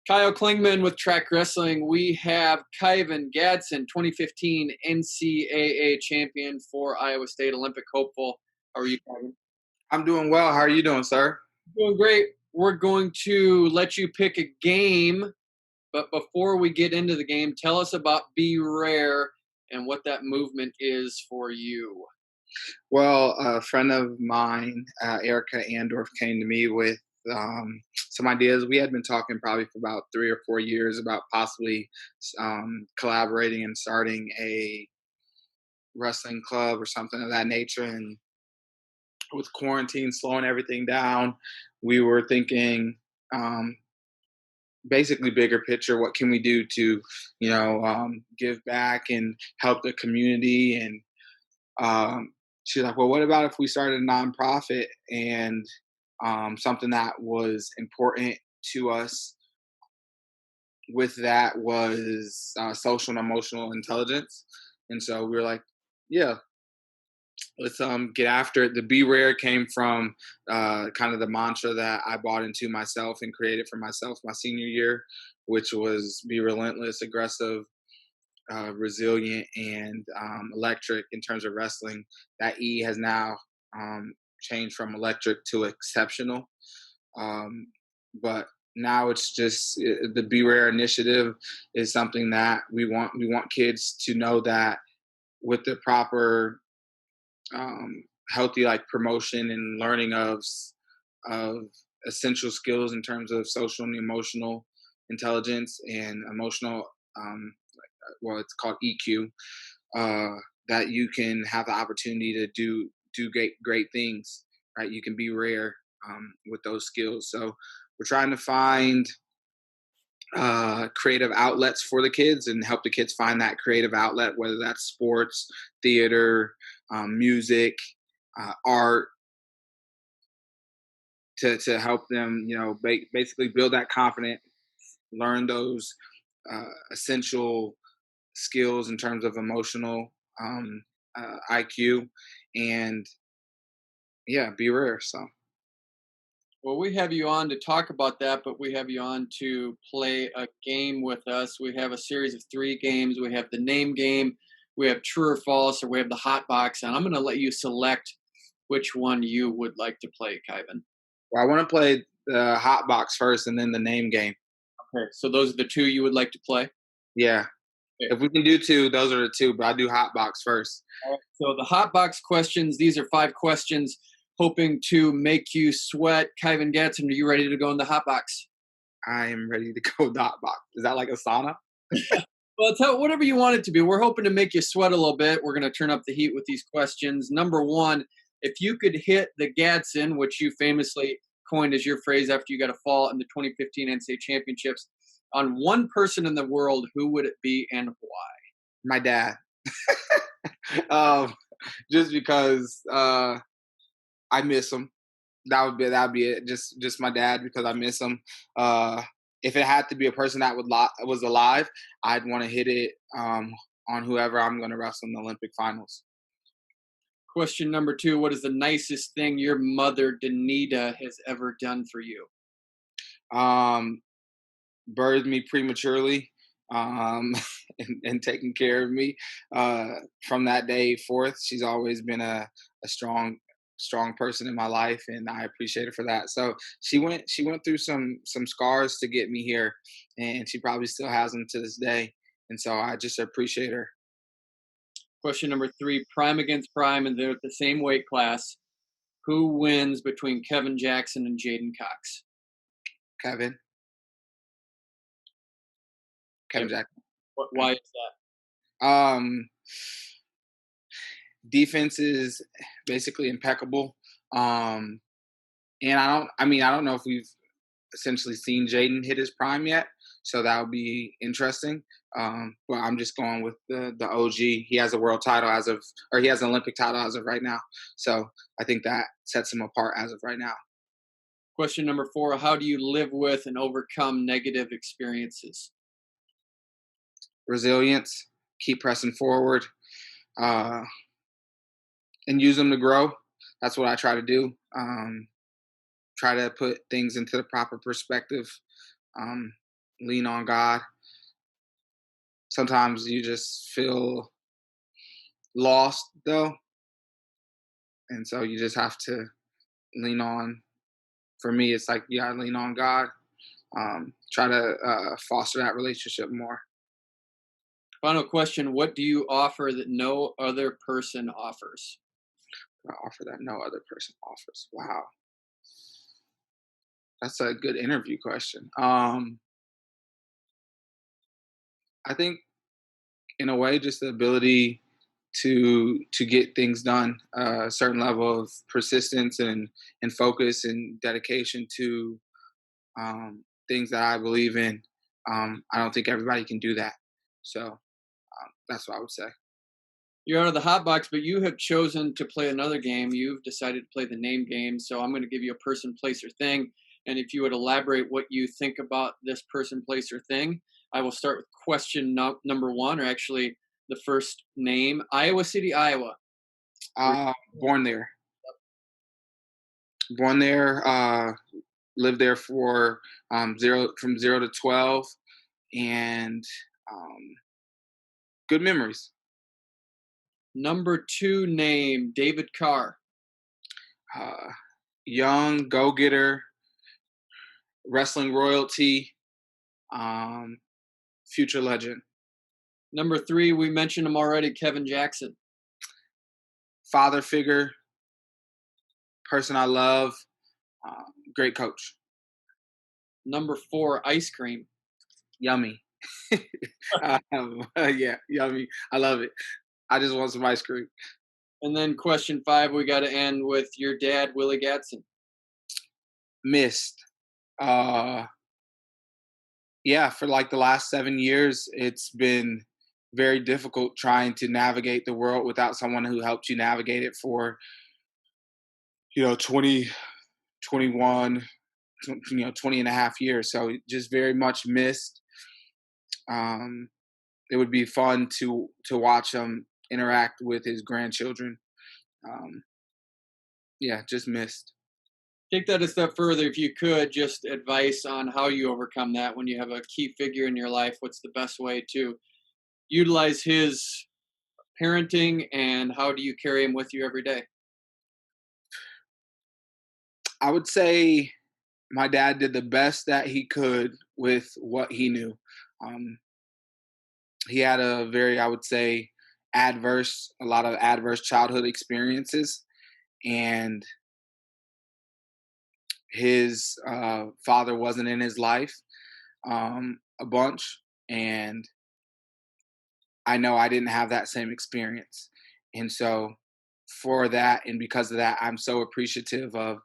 Kyle Klingman with Trackwrestling. We have Kyven Gadson, 2015 NCAA champion for Iowa State, Olympic hopeful. How are you, Kyven? I'm doing well. How are you doing, sir? Doing great. We're going to let you pick a game, but before we get into the game, tell us about Be Rare and what that movement is for you. Well, a friend of mine, Erica Andorf, came to me with some ideas. We had been talking probably for about 3 or 4 years about possibly collaborating and starting a wrestling club or something of that nature. And with quarantine slowing everything down, we were thinking basically bigger picture. What can we do to, give back and help the community? And she's like, well, what about if we started a nonprofit and something that was important to us with that was social and emotional intelligence. And so we were like, yeah, let's get after it. The Be Rare came from kind of the mantra that I bought into myself and created for myself my senior year, which was be relentless, aggressive, resilient, and electric in terms of wrestling. That E has now changed from electric to exceptional. But now it's just the Be Rare initiative is something that we want kids to know that with the proper healthy promotion and learning of essential skills in terms of social and emotional intelligence and emotional it's called EQ, that you can have the opportunity to do great things, right? You can be rare with those skills. So we're trying to find creative outlets for the kids and help the kids find that creative outlet, whether that's sports, theater, music, art, to help them, basically build that confidence, learn those essential skills in terms of emotional IQ, and be rare. So. Well, we have you on to talk about that, but we have you on to play a game with us. We have a series of 3 games. We have the name game, we have true or false, or we have the hot box, and I'm going to let you select which one you would like to play, Kyven. Well, I want to play the hot box first and then the name game. Okay, so those are the 2 you would like to play? Yeah. Okay. If we can do 2, those are the 2, but I do hot box first. All right, so the hot box questions, these are 5 questions hoping to make you sweat. Kyven Gadson, are you ready to go in the hot box? I am ready to go in the hot box. Is that like a sauna? Well, tell whatever you want it to be. We're hoping to make you sweat a little bit. We're going to turn up the heat with these questions. Number 1, if you could hit the Gadson, which you famously coined as your phrase after you got a fall in the 2015 NCAA championships, on one person in the world, who would it be and why? My dad. Just because I miss him. That'd be it. Just my dad, because I miss him. If it had to be a person that was alive, I'd want to hit it on whoever I'm going to wrestle in the Olympic finals. Question number 2, what is the nicest thing your mother, Danita, has ever done for you? Birthed me prematurely and taking care of me. From that day forth, she's always been a strong person in my life, and I appreciate her for that. So she went through some scars to get me here, and she probably still has them to this day. And so I just appreciate her. Question number 3, prime against prime, and they're at the same weight class. Who wins between Kyven Jackson and Jaden Cox? Kyven Jackson. Why is that? Defense is basically impeccable. And I don't know if we've essentially seen Jaden hit his prime yet, so that would be interesting. But I'm just going with the OG. He has a world title he has an Olympic title as of right now. So I think that sets him apart as of right now. Question number 4, how do you live with and overcome negative experiences? Resilience, keep pressing forward, and use them to grow. That's what I try to do. Try to put things into the proper perspective. lean on God. Sometimes you just feel lost though, and so you just have to lean on. For me, it's like, yeah, lean on God. Try to foster that relationship more. Final question: what do you offer that no other person offers? Offer that no other person offers. Wow, that's a good interview question. I think in a way, just the ability to get things done, a certain level of persistence and focus and dedication to things that I believe in. I don't think everybody can do that. So that's what I would say. You're out of the hot box, but you have chosen to play another game. You've decided to play the name game. So I'm going to give you a person, place, or thing. And if you would elaborate what you think about this person, place, or thing, I will start with question number one, or actually the first name: Iowa City, Iowa. Where- Born there. Born there. Lived there for from 0 to 12, and um, good memories. Number two name: David Carr. Uh, Young go getter, wrestling royalty, um, future legend. Number three, we mentioned him already: Kevin Jackson. Father figure, person I love, great coach. Number four, ice cream. Yummy. Yeah, yummy. I love it. I just want some ice cream. And then question five, we got to end with your dad, Willie Gadson. Missed. Uh, yeah, for like the last 7 years, it's been very difficult trying to navigate the world without someone who helped you navigate it for, 20, 21, 20 and a half years. So just very much missed. Um, it would be fun to watch him interact with his grandchildren. Um, yeah, just missed. Take that a step further, if you could, just advice on how you overcome that when you have a key figure in your life. What's the best way to utilize his parenting, and how do you carry him with you every day? I would say my dad did the best that he could with what he knew. Um, he had a very, I would say, a lot of adverse childhood experiences, and his father wasn't in his life a bunch, and I know I didn't have that same experience, and so for that and because of that, I'm so appreciative of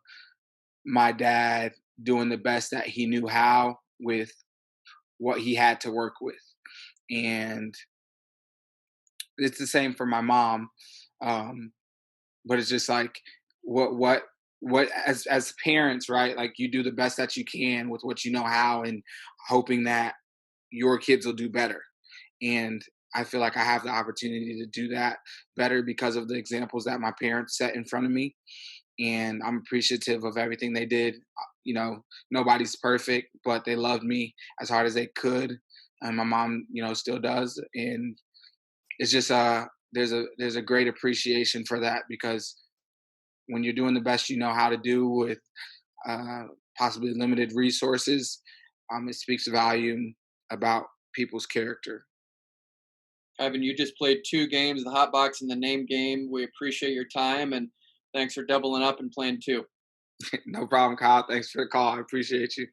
my dad doing the best that he knew how with what he had to work with. And it's the same for my mom. Um, but it's just like what what what as parents, right? Like you do the best that you can with what you know how, and hoping that your kids will do better. And I feel like I have the opportunity to do that better because of the examples that my parents set in front of me. And I'm appreciative of everything they did. Nobody's perfect, but they loved me as hard as they could, and my mom, still does. And it's just there's a great appreciation for that, because when you're doing the best you know how to do with uh, possibly limited resources, it speaks volume about people's character. Ivan, you just played two games, the hot box and the name game. We appreciate your time, and thanks for doubling up and playing two. No problem, Kyle. Thanks for the call. I appreciate you.